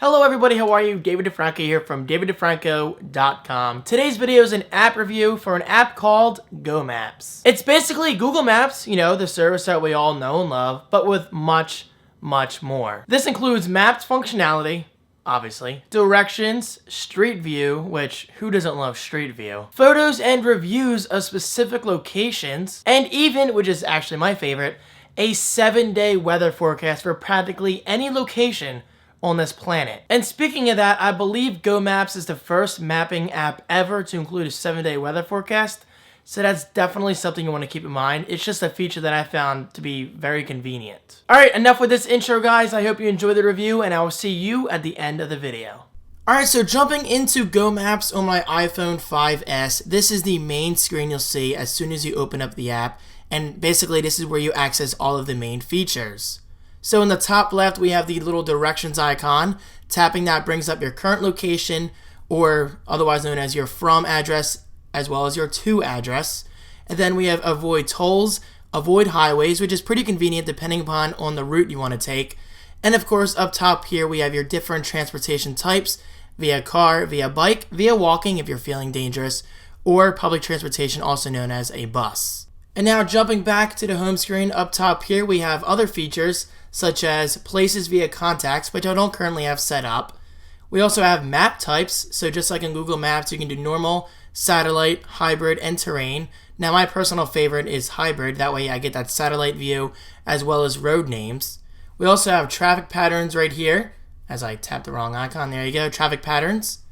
Hello everybody, how are you? David DeFranco here from daviddefranco.com. Today's video is an app review for an app called Go Maps. It's basically Google Maps, the service that we all know and love, but with much more. This includes maps functionality, obviously, directions, street view, which who doesn't love street view, photos and reviews of specific locations, and even, which is actually my favorite, a 7-day weather forecast for practically any location on this planet. And speaking of that, I believe Go Maps is the first mapping app ever to include a 7-day weather forecast, so that's definitely something you want to keep in mind. It's just a feature that I found to be very convenient. Alright, enough with this intro, guys. I hope you enjoy the review, and I will see you at the end of the video. Alright, so jumping into Go Maps on my iPhone 5S, this is the main screen you'll see as soon as you open up the app, and basically this is where you access all of the main features. So in the top left, we have the little directions icon. Tapping that brings up your current location, or otherwise known as your from address, as well as your to address. And then we have avoid tolls, avoid highways, which is pretty convenient depending upon on the route you want to take. And of course, up top here, we have your different transportation types, via car, via bike, via walking if you're feeling dangerous, or public transportation, also known as a bus. And now jumping back to the home screen, up top here, we have other features, such as places via contacts, which I don't currently have set up. We also have map types, so just like in Google Maps, you can do normal, satellite, hybrid, and terrain. Now my personal favorite is hybrid, that way I get that satellite view as well as road names. We also have traffic patterns right here, as I tapped the wrong icon, there you go, traffic patterns.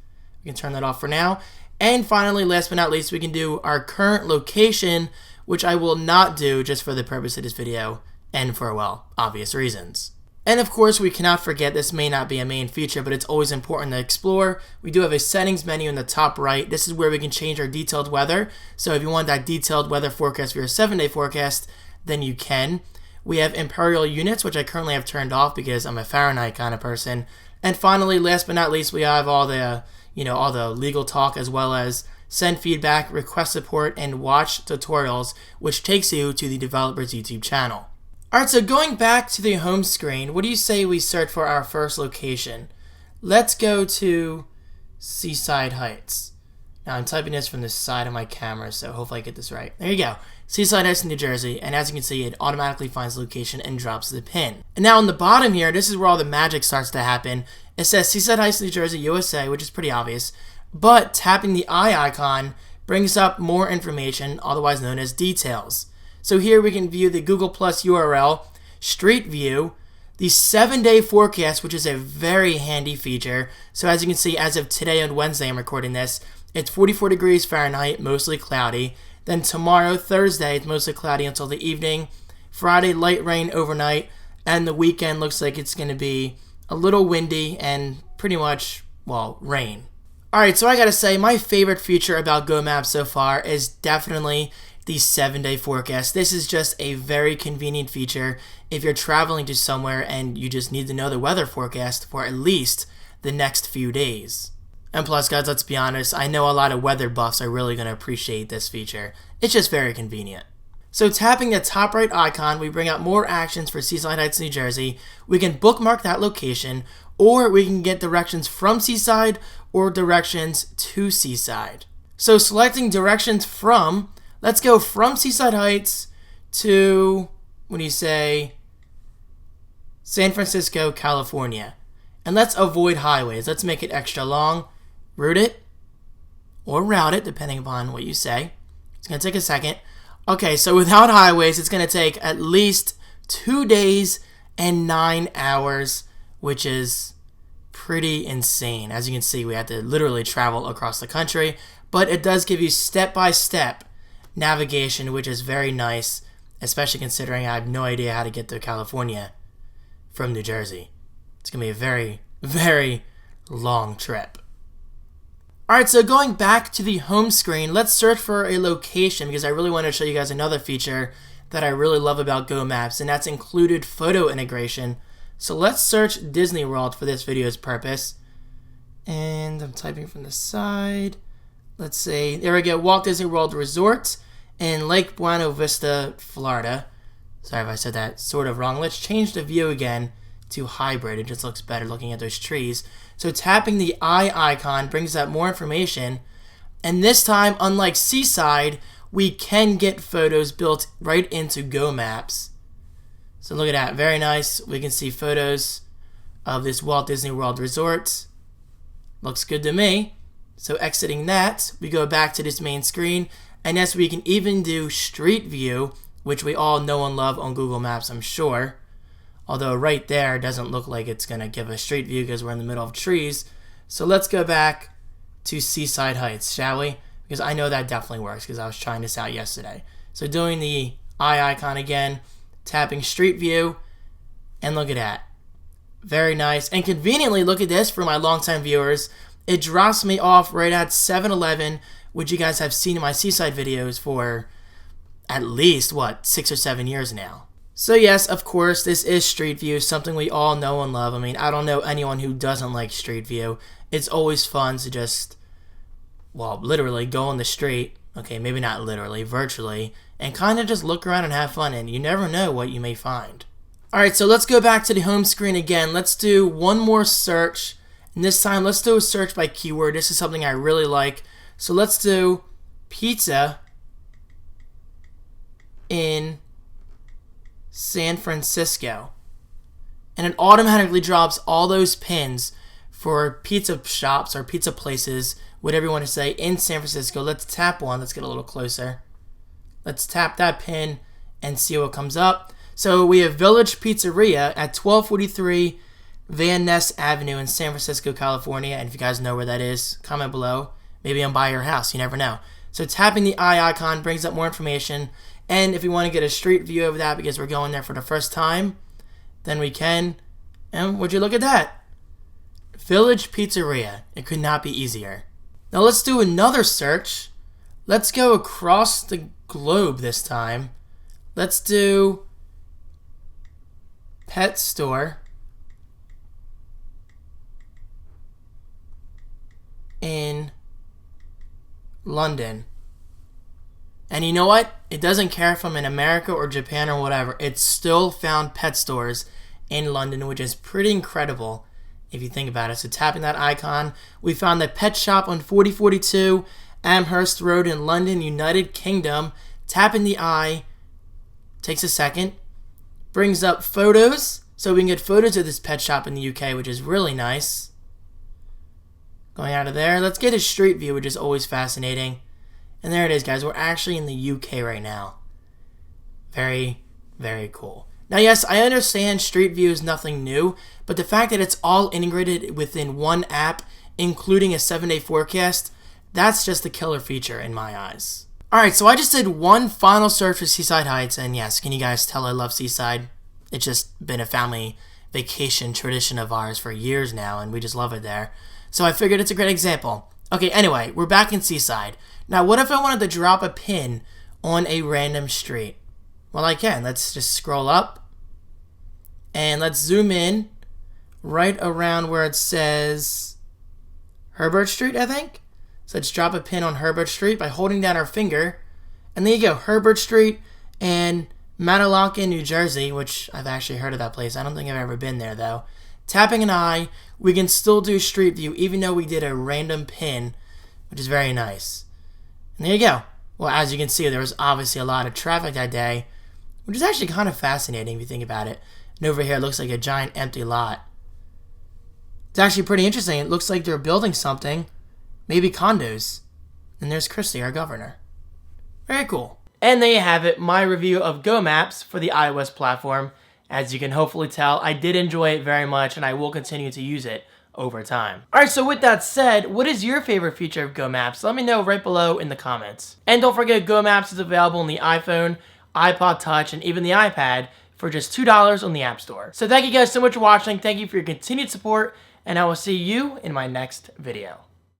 We can turn that off for now. And finally, last but not least, we can do our current location, which I will not do just for the purpose of this video, and for, well, obvious reasons. And of course, we cannot forget, this may not be a main feature, but it's always important to explore. We do have a settings menu in the top right. This is where we can change our detailed weather. So if you want that detailed weather forecast for your 7-day forecast, then you can. We have imperial units, which I currently have turned off because I'm a Fahrenheit kind of person. And finally, last but not least, we have all the, all the legal talk, as well as send feedback, request support, and watch tutorials, which takes you to the developer's YouTube channel. Alright, so going back to the home screen, what do you say we search for our first location? Let's go to Seaside Heights. Now I'm typing this from the side of my camera, so hopefully I get this right. There you go. Seaside Heights, New Jersey, and as you can see, it automatically finds the location and drops the pin. And now on the bottom here, this is where all the magic starts to happen. It says Seaside Heights, New Jersey, USA, which is pretty obvious, but tapping the eye icon brings up more information, otherwise known as details. So here we can view the Google Plus URL, Street View, the 7-day forecast, which is a very handy feature. So as you can see, as of today on Wednesday, I'm recording this, it's 44 degrees Fahrenheit, mostly cloudy. Then tomorrow, Thursday, it's mostly cloudy until the evening. Friday, light rain overnight. And the weekend looks like it's going to be a little windy and pretty much, well, rain. Alright, so I gotta say, my favorite feature about Go Maps so far is definitely the 7-day forecast. This is just a very convenient feature if you're traveling to somewhere and you just need to know the weather forecast for at least the next few days. And plus, guys, let's be honest, I know a lot of weather buffs are really going to appreciate this feature. It's just very convenient. So tapping the top right icon, we bring up more actions for Seaside Heights, New Jersey. We can bookmark that location, or we can get directions from Seaside or directions to Seaside. So selecting directions from, let's go from Seaside Heights to, San Francisco, California. And let's avoid highways. Let's make it extra long. Route it, or route it, depending upon what you say. It's going to take a second. Okay, so without highways, it's going to take at least 2 days and 9 hours, which is pretty insane. As you can see, we have to literally travel across the country, but it does give you step-by-step navigation, which is very nice, especially considering I have no idea how to get to California from New Jersey. It's going to be a very, very long trip. Alright, so going back to the home screen, let's search for a location because I really want to show you guys another feature that I really love about Go Maps, and that's included photo integration. So let's search Disney World for this video's purpose. And I'm typing from the side. Let's say, there we go, Walt Disney World Resort in Lake Buena Vista, Florida. Sorry if I said that sort of wrong. Let's change the view again to hybrid. It just looks better looking at those trees. So tapping the eye icon brings up more information. And this time, unlike Seaside, we can get photos built right into Go Maps. So look at that, very nice. We can see photos of this Walt Disney World Resort. Looks good to me. So exiting that, we go back to this main screen. And yes, we can even do Street View, which we all know and love on Google Maps, I'm sure. Although right there doesn't look like it's going to give a street view because we're in the middle of trees. So let's go back to Seaside Heights, shall we? Because I know that definitely works because I was trying this out yesterday. So doing the eye icon again, tapping Street View, and look at that. Very nice. And conveniently, look at this for my longtime viewers. It drops me off right at 7-Eleven, which you guys have seen in my Seaside videos for at least, 6 or 7 years now. So yes, of course, this is Street View, something we all know and love. I mean, I don't know anyone who doesn't like Street View. It's always fun to just, literally go on the street. Okay, maybe not literally, virtually, and kind of just look around and have fun, and you never know what you may find. Alright, so let's go back to the home screen again. Let's do one more search, and this time let's do a search by keyword. This is something I really like. So let's do pizza in San Francisco. And it automatically drops all those pins for pizza shops or pizza places, whatever you want to say, in San Francisco. Let's tap one. Let's get a little closer. Let's tap that pin and see what comes up. So we have Village Pizzeria at 1243 Van Ness Avenue in San Francisco, California. And if you guys know where that is, comment below. Maybe I'm by your house. You never know. So tapping the eye icon brings up more information. And if you want to get a street view of that because we're going there for the first time, then we can. And would you look at that? Village Pizzeria. It could not be easier. Now let's do another search. Let's go across the globe this time. Let's do pet store in London. And you know what? It doesn't care if I'm in America or Japan or whatever. It still found pet stores in London, which is pretty incredible if you think about it. So tapping that icon, we found the pet shop on 4042 Amherst Road in London, United Kingdom. Tapping the eye takes a second. Brings up photos. So we can get photos of this pet shop in the UK, which is really nice. Going out of there, let's get a street view, which is always fascinating. And there it is, guys. We're actually in the UK right now. Very, very cool. Now, yes, I understand Street View is nothing new, but the fact that it's all integrated within one app, including a 7-day forecast, that's just a killer feature in my eyes. Alright, so I just did one final search for Seaside Heights, and yes, can you guys tell I love Seaside? It's just been a family vacation tradition of ours for years now, and we just love it there. So I figured it's a great example. Okay, anyway, we're back in Seaside. Now, what if I wanted to drop a pin on a random street? Well, I can. Let's just scroll up. And let's zoom in right around where it says Herbert Street, I think. So let's drop a pin on Herbert Street by holding down our finger. And there you go, Herbert Street and Manalacan, New Jersey, which I've actually heard of that place. I don't think I've ever been there, though. Tapping an eye, we can still do Street View, even though we did a random pin, which is very nice. And there you go. Well, as you can see, there was obviously a lot of traffic that day, which is actually kind of fascinating if you think about it. And over here, it looks like a giant empty lot. It's actually pretty interesting. It looks like they're building something, maybe condos. And there's Christie, our governor. Very cool. And there you have it, my review of Go Maps for the iOS platform. As you can hopefully tell, I did enjoy it very much, and I will continue to use it over time. Alright, so with that said, what is your favorite feature of Go Maps? Let me know right below in the comments. And don't forget, Go Maps is available on the iPhone, iPod Touch, and even the iPad for just $2 on the App Store. So thank you guys so much for watching, thank you for your continued support, and I will see you in my next video.